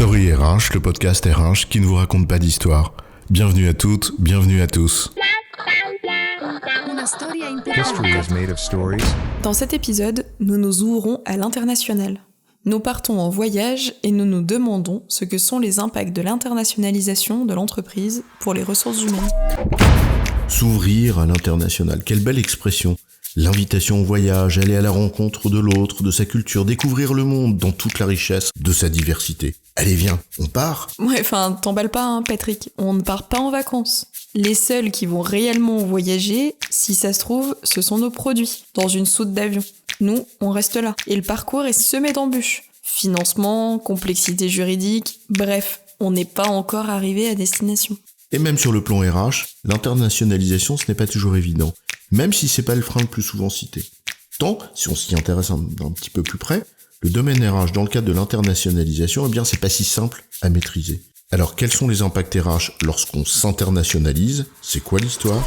Story RH, le podcast RH qui ne vous raconte pas d'histoire. Bienvenue à toutes, bienvenue à tous. History is made of stories. Dans cet épisode, nous nous ouvrons à l'international. Nous partons en voyage et nous nous demandons ce que sont les impacts de l'internationalisation de l'entreprise pour les ressources humaines. S'ouvrir à l'international, quelle belle expression. L'invitation au voyage, aller à la rencontre de l'autre, de sa culture, découvrir le monde dans toute la richesse de sa diversité. Allez, viens, on part. Ouais, t'emballes pas, Patrick, on ne part pas en vacances. Les seuls qui vont réellement voyager, si ça se trouve, ce sont nos produits, dans une soute d'avion. Nous, on reste là. Et le parcours est semé d'embûches. Financement, complexité juridique, bref, on n'est pas encore arrivé à destination. Et même sur le plan RH, l'internationalisation, ce n'est pas toujours évident, même si c'est pas le frein le plus souvent cité. Tant, si on s'y intéresse un petit peu plus près, le domaine RH dans le cadre de l'internationalisation, c'est pas si simple à maîtriser. Alors, quels sont les impacts RH lorsqu'on s'internationalise ? C'est quoi l'histoire ?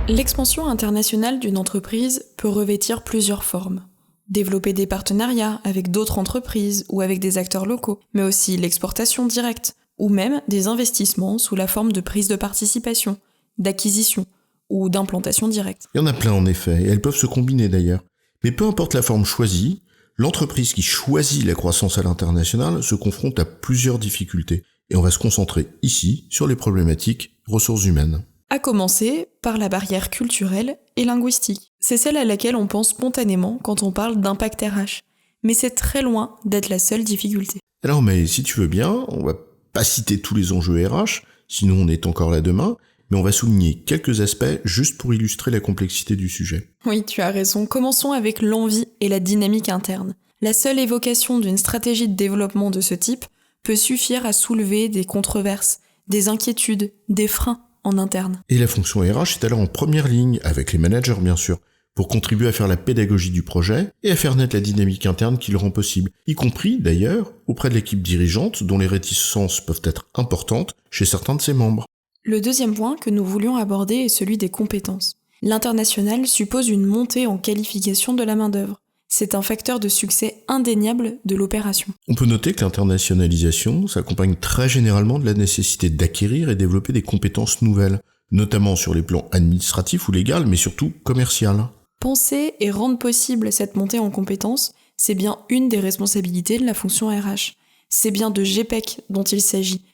L'expansion internationale d'une entreprise peut revêtir plusieurs formes. Développer des partenariats avec d'autres entreprises ou avec des acteurs locaux, mais aussi l'exportation directe, ou même des investissements sous la forme de prise de participation, d'acquisition ou d'implantation directe. Il y en a plein en effet, et elles peuvent se combiner d'ailleurs. Mais peu importe la forme choisie, l'entreprise qui choisit la croissance à l'international se confronte à plusieurs difficultés. Et on va se concentrer ici sur les problématiques ressources humaines. À commencer par la barrière culturelle et linguistique. C'est celle à laquelle on pense spontanément quand on parle d'impact RH. Mais c'est très loin d'être la seule difficulté. Alors mais si tu veux bien, on va pas citer tous les enjeux RH, sinon on est encore là demain, mais on va souligner quelques aspects juste pour illustrer la complexité du sujet. Oui, tu as raison. Commençons avec l'envie et la dynamique interne. La seule évocation d'une stratégie de développement de ce type peut suffire à soulever des controverses, des inquiétudes, des freins en interne. Et la fonction RH est alors en première ligne, avec les managers bien sûr, pour contribuer à faire la pédagogie du projet et à faire naître la dynamique interne qui le rend possible, y compris d'ailleurs auprès de l'équipe dirigeante dont les réticences peuvent être importantes chez certains de ses membres. Le deuxième point que nous voulions aborder est celui des compétences. L'international suppose une montée en qualification de la main-d'œuvre. C'est un facteur de succès indéniable de l'opération. On peut noter que l'internationalisation s'accompagne très généralement de la nécessité d'acquérir et développer des compétences nouvelles, notamment sur les plans administratifs ou légal, mais surtout commercial. Penser et rendre possible cette montée en compétences, c'est bien une des responsabilités de la fonction RH. C'est bien de GPEC dont il s'agit.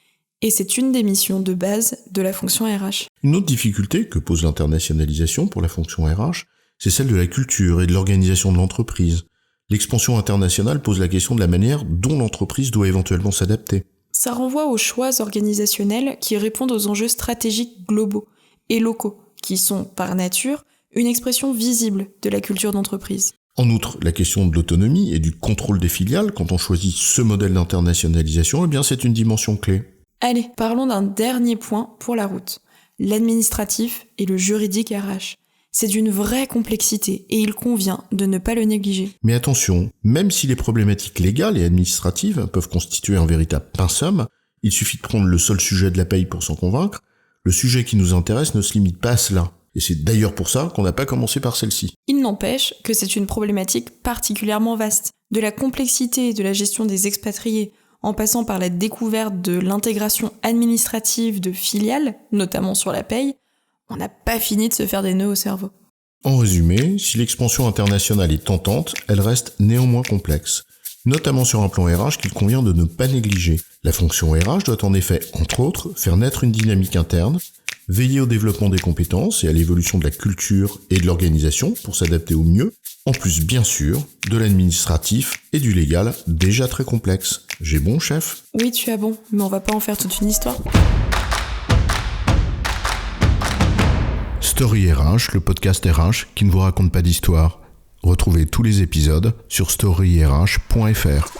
Et c'est une des missions de base de la fonction RH. Une autre difficulté que pose l'internationalisation pour la fonction RH, c'est celle de la culture et de l'organisation de l'entreprise. L'expansion internationale pose la question de la manière dont l'entreprise doit éventuellement s'adapter. Ça renvoie aux choix organisationnels qui répondent aux enjeux stratégiques globaux et locaux, qui sont, par nature, une expression visible de la culture d'entreprise. En outre, la question de l'autonomie et du contrôle des filiales, quand on choisit ce modèle d'internationalisation, c'est une dimension clé. Allez, parlons d'un dernier point pour la route. L'administratif et le juridique RH. C'est d'une vraie complexité et il convient de ne pas le négliger. Mais attention, même si les problématiques légales et administratives peuvent constituer un véritable pinsum, il suffit de prendre le seul sujet de la paye pour s'en convaincre, le sujet qui nous intéresse ne se limite pas à cela. Et c'est d'ailleurs pour ça qu'on n'a pas commencé par celle-ci. Il n'empêche que c'est une problématique particulièrement vaste. De la complexité de la gestion des expatriés, en passant par la découverte de l'intégration administrative de filiales, notamment sur la paye, on n'a pas fini de se faire des nœuds au cerveau. En résumé, si l'expansion internationale est tentante, elle reste néanmoins complexe, notamment sur un plan RH qu'il convient de ne pas négliger. La fonction RH doit en effet, entre autres, faire naître une dynamique interne, veiller au développement des compétences et à l'évolution de la culture et de l'organisation pour s'adapter au mieux, en plus bien sûr de l'administratif et du légal déjà très complexe. J'ai bon, chef ? Oui, tu as bon, mais on va pas en faire toute une histoire. Story RH, le podcast RH qui ne vous raconte pas d'histoire. Retrouvez tous les épisodes sur storyrh.fr.